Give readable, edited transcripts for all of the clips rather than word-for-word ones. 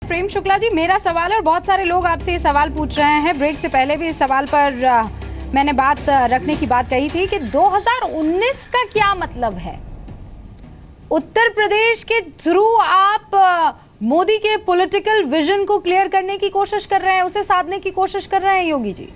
प्रेम शुक्ला जी, मेरा सवाल है और बहुत सारे लोग आपसे ये सवाल पूछ रहे हैं। ब्रेक से पहले भी इस सवाल पर मैंने बात रखने की बात कही थी कि 2019 का क्या मतलब है। उत्तर प्रदेश के थ्रू आप मोदी के पॉलिटिकल विजन को क्लियर करने की कोशिश कर रहे हैं, उसे साधने की कोशिश कर रहे हैं योगी जी?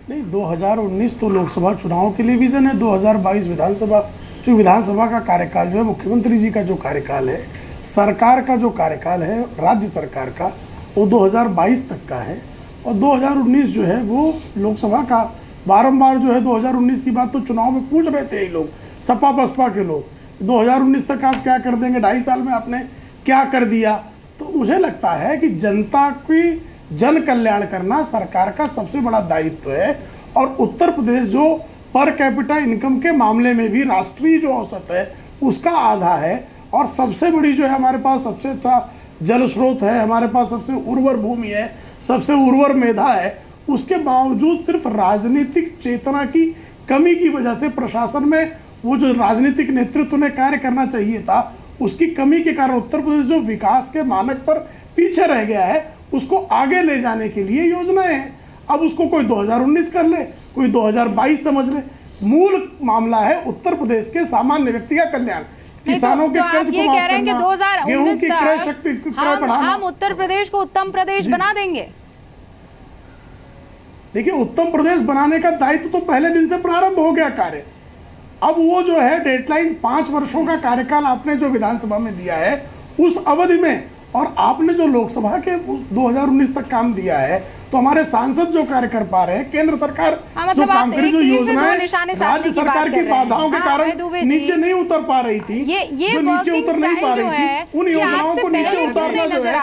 नहीं, 2019 तो लोकसभा चुनाव के लिए विजन है। 2022 विधानसभा, जो विधानसभा का कार्यकाल जो है, मुख्यमंत्री जी का जो कार्यकाल है, सरकार का जो कार्यकाल है राज्य सरकार का, वो 2022 तक का है। और 2019 जो है वो लोकसभा का। बारंबार जो है 2019 की बात तो चुनाव में पूछ रहे थे ये लोग, सपा बसपा के लोग। 2019 तक आप क्या कर देंगे, 2.5 साल में आपने क्या कर दिया? तो मुझे लगता है कि जनता की जन कल्याण करना सरकार का सबसे बड़ा दायित्व है। और उत्तर प्रदेश जो पर कैपिटा इनकम के मामले में भी राष्ट्रीय जो औसत है उसका आधा है, और सबसे बड़ी जो है हमारे पास सबसे अच्छा जल स्रोत है, हमारे पास सबसे उर्वर भूमि है, सबसे उर्वर मेधा है। उसके बावजूद सिर्फ राजनीतिक चेतना की कमी की वजह से प्रशासन में वो जो राजनीतिक नेतृत्व ने कार्य करना चाहिए था, उसकी कमी के कारण उत्तर प्रदेश जो विकास के मानक पर पीछे रह गया है, उसको आगे ले जाने के लिए योजनाएं हैं। अब उसको कोई 2019 कर ले, कोई 2022 समझ ले। मूल मामला है उत्तर प्रदेश के सामान्य व्यक्ति का कल्याण, किसानों के कर्ज को माफ करना, गेहूं की क्रय शक्ति बढ़ाना। हम उत्तर प्रदेश को उत्तम प्रदेश बना देंगे। देखिए, उत्तम प्रदेश बनाने का दायित्व तो पहले दिन से प्रारंभ हो गया कार्य। अब वो जो है डेडलाइन 5 वर्षों का कार्यकाल आपने जो विधानसभा में दिया है उस अवधि में, और आपने जो लोकसभा के 2019 तक काम दिया है, तो हमारे सांसद जो कार्य कर पा रहे हैं, केंद्र सरकार जो काम करी, जो योजनाएं राज्य सरकार की बाधाओं के कारण नीचे नहीं उतर पा रही थी, जो नीचे उतर नहीं पा रही थी, उन योजनाओं को नीचे उतारना जो है।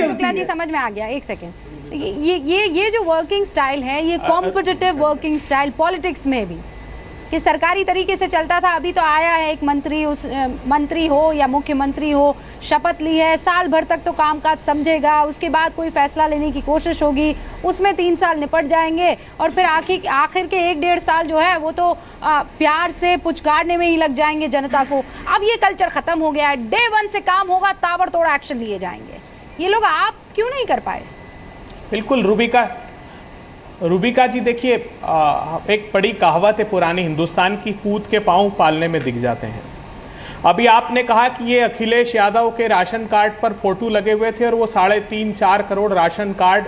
शुक्ला जी, समझ में आ गया। एक सेकेंड, ये जो वर्किंग स्टाइल है, ये कॉम्पिटिटिव वर्किंग स्टाइल पॉलिटिक्स में भी कि सरकारी तरीके से चलता था। अभी तो आया है एक मंत्री, उस मंत्री हो या मुख्यमंत्री हो, शपथ ली है, साल भर तक तो कामकाज समझेगा, उसके बाद कोई फैसला लेने की कोशिश होगी, उसमें 3 साल निपट जाएंगे, और फिर आखिर के 1-1.5 साल जो है वो तो प्यार से पुचकारने में ही लग जाएंगे जनता को। अब ये कल्चर खत्म हो गया है। डे 1 से काम होगा, ताबड़तोड़ एक्शन लिए जाएंगे। ये लोग आप क्यों नहीं कर पाए? बिल्कुल रूबिका जी, देखिए, एक बड़ी कहावत है पुरानी, हिंदुस्तान की पूत के पांव पालने में दिख जाते हैं। अभी आपने कहा कि ये अखिलेश यादव के राशन कार्ड पर फोटो लगे हुए थे और वो 3.5-4 करोड़ राशन कार्ड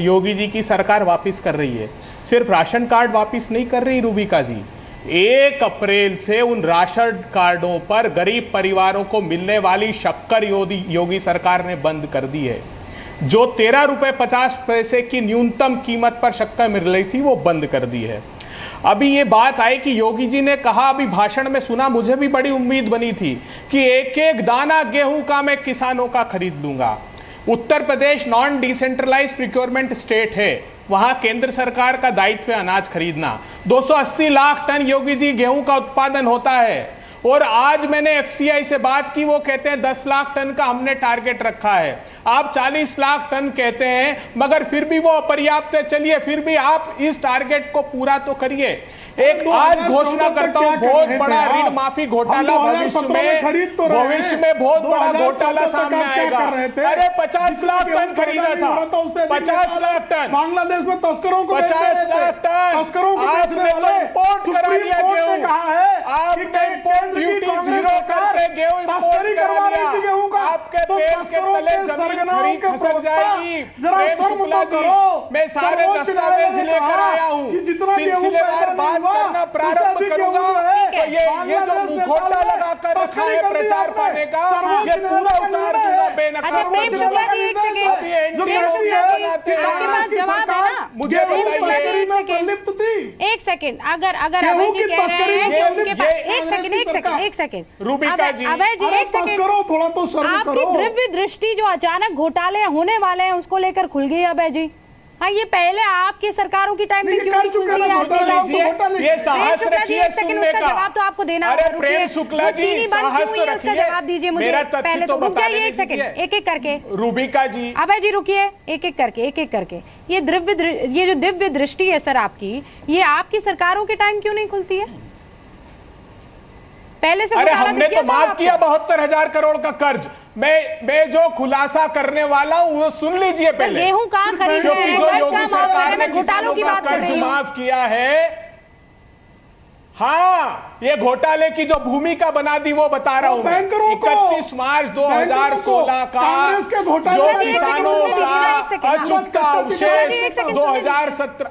योगी जी की सरकार वापस कर रही है। सिर्फ राशन कार्ड वापस नहीं कर रही रूबिका जी, 1 अप्रैल से उन राशन कार्डों पर गरीब परिवारों को मिलने वाली शक्कर योगी सरकार ने बंद कर दी है। जो 13 रुपये 50 पैसे की न्यूनतम कीमत पर शक्कर मिल रही थी, वो बंद कर दी है। अभी ये बात आई कि योगी जी ने कहा, अभी भाषण में सुना, मुझे भी बड़ी उम्मीद बनी थी कि 1-1 दाना गेहूं का मैं किसानों का खरीद लूंगा। Uttar Pradesh non decentralise procurement state है, वहां केंद्र सरकार का दायित्व है अनाज खरीदना। 280 लाख टन योगी जी गेहूं का उत्पादन होता है, और आज मैंने एफसीआई से बात की, वो कहते हैं 10 लाख टन का हमने टारगेट रखा है। आप 40 लाख टन कहते हैं, मगर फिर भी वो अपर्याप्त है। चलिए, फिर भी आप इस टारगेट को पूरा तो करिए। एक आज घोषणा करता हूं, बहुत बड़ा ऋण माफी घोटाला भविष्य में बहुत बड़ा घोटाला सामने आएगा। अरे 50 लाख टन खरीदा था, 50 लाख टन बांग्लादेश में तस्करों को 50 लाख टन तस्करों को आपने इंपोर्ट करा लिया गेहूं, आपने इंपोर्ट ड्यूटी 0 करके गेहूं इंपोर्ट करा लिया। आपके पेट के तले जमीन खड़ी खसक जाएगी। प्रेम शुक्ला जी, मैं सारे दस्तावेज लेकर आया हूँ, सिलसिलेवार बात करना प्रारंभ करूंगा। तो ये जो मुखौटा लगाकर रखा है प्रचार पाने का, ये पूरा उतार दूंगा बेनकाब। अच्छा प्रेम शुक्ला जी, एक सेकंड, प्रेम शुक्ला जी, आपके पास जवाब है ना? मुझे प्रेम शुक्ला जी, एक सेकंड, अगर अभय जी कह रहे हैं कि उनके पास, एक सेकंड रूबिका जी, अभय जी, एक सेकंड, थोड़ा तो शर्म करो। आपकी दिव्य दृष्टि जो अचानक घोटाले होने वाले हैं उसको लेकर खुल गई अभय जी। हाँ, ये पहले आपकी सरकारों की टाइम में क्यों नहीं खुलती है? ये साहस रखिए सुनने का। जवाब तो आपको देना होगा। प्रेम शुक्ला जी, साहस तो रखिए, उसका जवाब दीजिए मुझे। पहले तो रुक जाइए, एक सेकंड, एक-एक करके। रूबिका जी, अभय जी रुकिए, एक-एक करके। ये जो दिव्य दृष्टि है सर आपकी, ये आपकी सरकारों के टाइम क्यों नहीं खुलती है? पहले से अरे घोटाला हमने दिख गया तो साहब माफ आपको? किया 72,000 करोड़ का कर्ज। मैं जो खुलासा करने वाला हूं वो सुन लीजिए सर, पहले। गेहूं कहाँ खरीद रहे क्योंकि हैं, जो कर्ज योगी कहाँ माफ कर सरकार रहे ने हैं, घोटालों किसानों की का बात कर कर्ज रही हूँ। माफ किया है, हाँ ये घोटाले की जो भूमिका बना दी वो बता रहा हूं मैं। बैंकरों को, 31 मार्च 2016 का कांग्रेस के घोटाले जो का किसानों का अचूकता अवशेष 2017।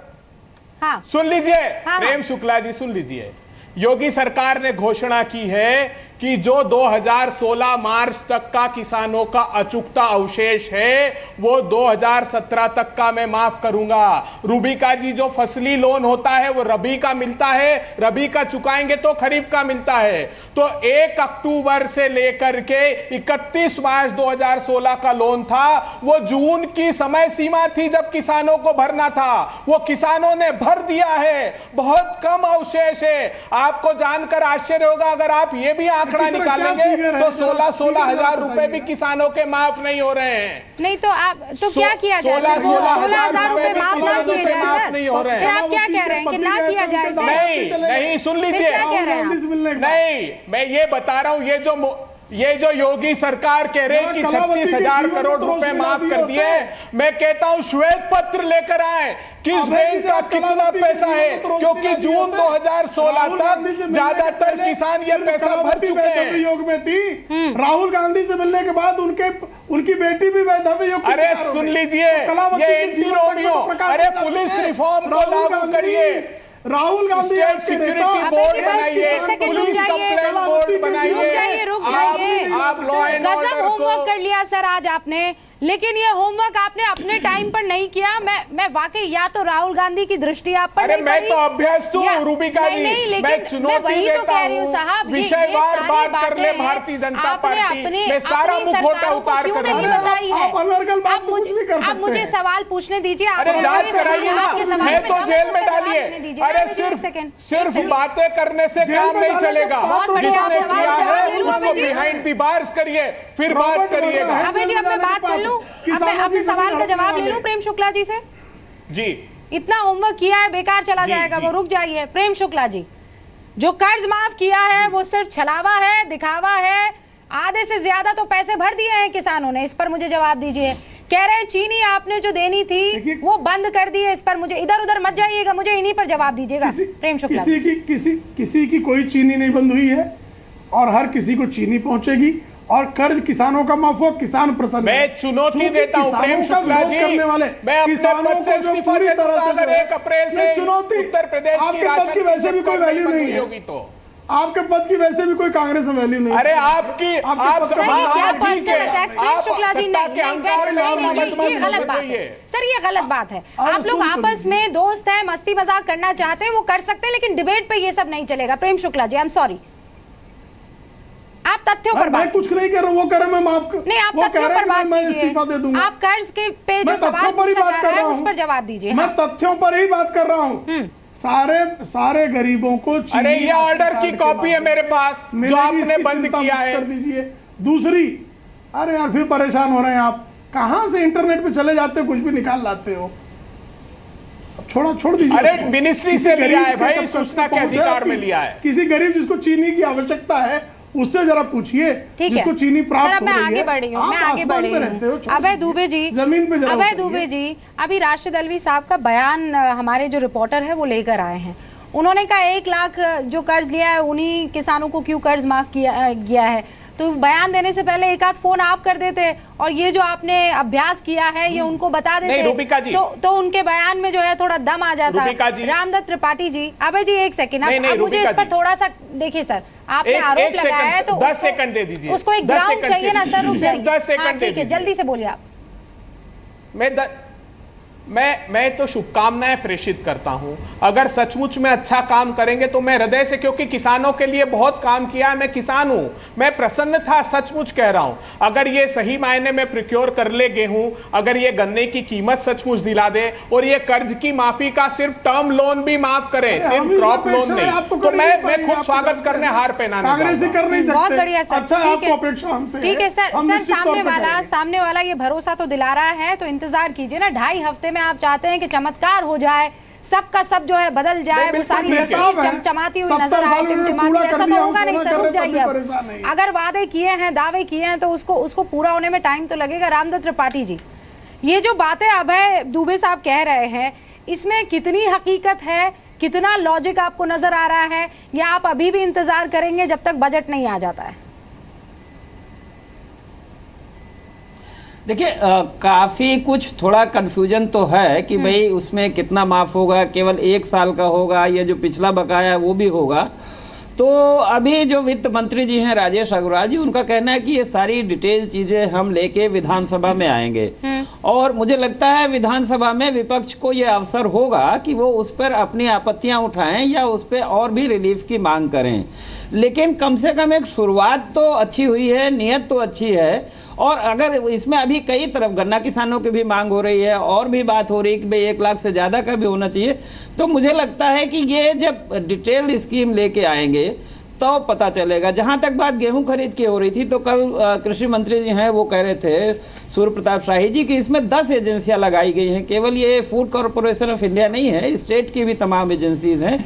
हाँ सुन लीजिए हाँ। प्रेम शुक्ला जी, सुन लीजिए। योगी सरकार ने घोषणा की है कि जो 2016 मार्च तक का किसानों का अचूकता अवशेष है वो 2017 तक का मैं माफ करूंगा। रूबिका जी, जो फसली लोन होता है वो रबी का मिलता है, रबी का चुकाएंगे तो खरीफ का मिलता है। तो 1 अक्टूबर से लेकर के 31 मार्च 2016 का लोन था, वो जून की समय सीमा थी जब किसानों को भरना था, वो किसानों ने भर दिया है। बहुत कम अवशेष है। आपको जानकर आश्चर्य होगा अगर आप ये भी आंकड़ा निकालेंगे तो 16 हजार रुपए भी किसानों के माफ नहीं हो रहे हैं। नहीं तो आप तो क्या किया जाए? 16,000 रुपए माफ ना किए जाए सर? नहीं हो रहे फिर हैं। आप क्या कह रहे हैं कि ना किया जाए सर? नहीं सुन लीजिए, क्या कह रहे हैं आप? नहीं मैं ये बता रहा हूं, ये जो योगी सरकार कह रहे हैं कि 36,000 करोड़ रुपए माफ कर दिए, मैं कहता हूं श्वेत पत्र लेकर आए किस बैंक का कितना पैसा है, क्योंकि जून 2016 तक ज्यादातर किसान ये पैसा भर चुके हैं। योग में थी, राहुल गांधी से मिलने के बाद उनकी बेटी भी वैधव्य योग। अरे सुन लीजिए, ये एंटी रोमियो, अरे पुलिस रिफॉर्म को लागू करिए, Rahul Gandhi state security board बनाइए, पुलिस कंप्लेंट बोर्ड बनाइए, रुक जाइए। आप लॉ एंड गजब ऑर्डर होमवर्क को। कर लिया सर आज आपने, लेकिन ये होमवर्क आपने अपने टाइम पर नहीं किया। मैं वाकई या तो राहुल गांधी की दृष्टि आप पर अरे नहीं मैं पड़ी, तो अभ्यस्त हूँ या- रूबिका जी, नहीं, लेकिन मैं चुनौती वही तो देता कह रही हूँ हूँ, साहब, ये विषयवार सारी बात कर ले बातें हैं। भारतीय जनता आपने पार्टी अपने- में सारा अपनी मुखौटा सरकारों को उतार क्यों कर नहीं रखा है। बताई है? आप अनर्गल बात आप तो कुछ भी कर आप सकते मुझे हैं। सवाल पूछने दीजिए। आप अरे जांच कराइए ना, आपके सवाल मैं में तो कम जेल उसका में जवाब डालिए। देने दीजिए। अरे मुझे एक सेकंड, सिर्फ एक बातें करने से जेल काम में नहीं डालने चलेगा, के बाद तो जिसने आप सवाल किया जवाब है ले लो, उसको अभय जी। बिहाइंड द बार्स करिए, फिर बात करिएगा। अभय जी अब मैं बात कर लूं, अब मैं अपने सवाल का जवाब ले लूं प्रेम शुक्ला जी से। जी इतना होमवर्क किया है बेकार चला जी, जाएगा जी। वो, रुक जाइए। प्रेम शुक्ला जी, जो कर्ज माफ किया है वो सिर्फ छलावा है, दिखावा है। आधे से ज्यादा तो पैसे भर दिए हैं किसानों ने, इस पर मुझे जवाब दीजिए। कह रहे हैं चीनी आपने जो देनी थी वो बंद कर दी है, इस पर मुझे इधर उधर मत जाइएगा, मुझे इन्हीं पर जवाब दीजिएगा। प्रेम शुक्ला, किसी की कोई चीनी नहीं बंद हुई है और हर किसी को चीनी पहुंचेगी और कर्ज किसानों का माफ हो, किसान प्रसन्न। मैं चुनौती देता हूं प्रेम शुक्ला जी, करने वाले मैं अपने किसानों पद से को जो इस्तीफा पूरी दे दूंगा तरह से अगर 1 अप्रैल से चुनौती। उत्तर प्रदेश की आपके पद की वैसे भी कोई वैल्यू नहीं है, होगी तो आपके पद की वैसे भी कोई कांग्रेस में वैल्यू नहीं। अरे आपकी आप सर ये क्या पर्सनल अटैक्स? प्रेम शुक्ला जी सत्ता के अहंकार में आप नहीं, मत ये गलत बात है सर, ये गलत बात है। आप लोग आपस में दोस्त हैं, मस्ती मजाक करना चाहते हैं वो कर सकते हैं, लेकिन डिबेट पे ये सब नहीं चलेगा। Prem Shukla ji, I am sorry, आप तथ्यों पर मैं कुछ नहीं कर रहा, वो करे मैं माफ कर, नहीं, आप वो तथ्यों कह रहे पर बात हैं मैं कीजिए। इस्तीफा दे दूंगा। आप कर्ज के पे जो मैं सवाल तथ्यों पर ही पूछा बात जा कर रहा रहा है उस हूं, पर जवाब दीजिए। मैं तथ्यों पर ही बात कर रहा हूँ। सारे गरीबों को अरे ये ऑर्डर की कॉपी है मेरे पास जो आपने बंद किया है, कर दीजिए। दूसरी, अरे यार फिर परेशान हो रहे हैं आप, कहां से इंटरनेट पे चले जाते हो, कुछ भी निकाल लाते हो, छोड़ दीजिए। अरे मिनिस्ट्री से लिया है भाई, सूचना के अधिकार में लिया है। किसी गरीब जिसको चीनी की आवश्यकता है उससे जरा पूछिए, जिसको चीनी प्राप्त हो मैं रही है। आगे बढ़ रही हूँ, मैं आगे बढ़ रही हूँ। अभय दुबे जी, जमीन पे जरा अभय दुबे जी, अभी राशिद अल्वी साहब का बयान हमारे जो रिपोर्टर है वो लेकर आए हैं। उन्होंने कहा 1 लाख जो कर्ज लिया है उन्हीं किसानों को क्यों कर्ज माफ किया गया है। तो बयान देने से पहले एक आध फोन आप कर देते और ये जो आपने अभ्यास किया है ये उनको बता देते। नहीं, रूबिका जी, तो उनके बयान में जो है थोड़ा दम आ जाता। रूबिका जी, रामदत्त त्रिपाठी जी, अभय जी एक सेकंड, अब मुझे इस पर थोड़ा सा देखिए सर, आपने आरोप लगाया है तो 10 सेकंड दे दीजिए, उसको एक ग्राउंड चाहिए ना सर, रुक जाइए। 10 सेकंड ठीक है, जल्दी से बोलिए आप। मैं तो शुभकामनाएं प्रेषित करता हूं, अगर सचमुच में अच्छा काम करेंगे तो मैं हृदय से, क्योंकि किसानों के लिए बहुत काम किया है, मैं किसान हूं, मैं प्रसन्न था, सचमुच कह रहा हूं। अगर ये सही मायने में प्रिक्योर कर ले गेहूं, अगर ये गन्ने की कीमत सचमुच दिला दे और ये कर्ज की माफी का सिर्फ टर्म लोन भी माफ करे, सिर्फ क्रॉप लोन नहीं, तो मैं खुद स्वागत करने हार पहनाने कांग्रेस कर नहीं सकते। बहुत बढ़िया सर, अच्छा, ठीक है, आपको अपेक्षा हमसे ठीक है सर। सर सामने वाला ये भरोसा तो दिला रहा है, तो इंतजार कीजिए ना, 2.5 हफ्ते में आप चाहते हैं कि चमत्कार हो जाए, सबका सब जो है बदल जाए, वो सारी तस्वीर चमचमाती हुई नजर आए, टिमटिमाती, ऐसा तो होगा नहीं सर, रुक जाइए। अगर वादे किए हैं, दावे किए हैं, तो उसको पूरा होने में टाइम तो लगेगा। रामदत्त त्रिपाठी जी, ये जो बातें अभय दुबे साहब कह रहे हैं, इसमें कितनी हकीकत है, कितना लॉजिक आपको नजर आ रहा है, या आप अभी भी इंतजार करेंगे जब तक बजट नहीं आ जाता है? देखिए, काफ़ी कुछ थोड़ा कन्फ्यूजन तो है कि भाई उसमें कितना माफ़ होगा, केवल 1 साल का होगा, या जो पिछला बकाया है वो भी होगा। तो अभी जो वित्त मंत्री जी हैं राजेश अग्रवाल जी, उनका कहना है कि ये सारी डिटेल चीज़ें हम लेके विधानसभा में आएंगे, और मुझे लगता है विधानसभा में विपक्ष को ये अवसर होगा कि वो उस पर अपनी आपत्तियां उठाएं या उस पर और भी रिलीफ की मांग करें। लेकिन कम से कम एक शुरुआत तो अच्छी हुई है, नियत तो अच्छी है। और अगर इसमें अभी कई तरफ गन्ना किसानों की भी मांग हो रही है, और भी बात हो रही है कि भाई 1 लाख से ज़्यादा का भी होना चाहिए, तो मुझे लगता है कि ये जब डिटेल्ड स्कीम लेके आएंगे तो पता चलेगा। जहाँ तक बात गेहूं खरीद की हो रही थी, तो कल कृषि मंत्री जी हैं वो कह रहे थे सूर्य प्रताप शाही जी की इसमें 10 एजेंसियां लगाई गई हैं। केवल ये फूड कॉरपोरेशन ऑफ इंडिया नहीं है, स्टेट की भी तमाम एजेंसीज हैं।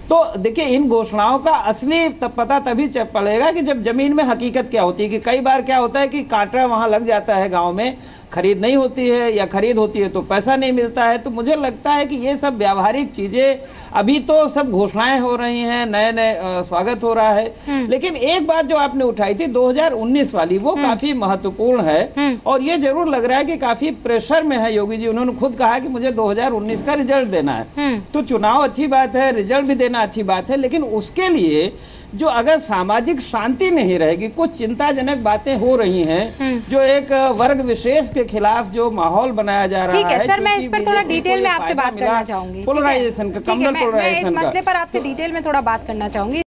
तो देखिए, इन घोषणाओं का असली पता तभी पड़ेगा कि जब जमीन में हकीकत क्या होती है। कि कई बार क्या होता है कि कांटा वहाँ लग जाता है गाँव में, खरीद नहीं होती है, या खरीद होती है तो पैसा नहीं मिलता है। तो मुझे लगता है कि ये सब व्यावहारिक चीज़ें, अभी तो सब घोषणाएं हो रही हैं, नए नए स्वागत हो रहा है। लेकिन एक बात जो आपने उठाई थी 2019 वाली, वो काफ़ी महत्वपूर्ण है, और ये जरूर लग रहा है कि काफ़ी प्रेशर में है योगी जी। उन्होंने खुद कहा कि मुझे 2019 का रिजल्ट देना है। तो चुनाव अच्छी बात है, रिजल्ट भी देना अच्छी बात है, लेकिन उसके लिए जो अगर सामाजिक शांति नहीं रहेगी, कुछ चिंताजनक बातें हो रही हैं, जो एक वर्ग विशेष के खिलाफ जो माहौल बनाया जा रहा है। ठीक है सर, मैं इस पर थोड़ा डिटेल में आपसे बात करना चाहूंगी। पोलराइजेशन का, कम्युनल पोलराइजेशन का, इस मसले पर आपसे डिटेल में थोड़ा बात करना चाहूंगी।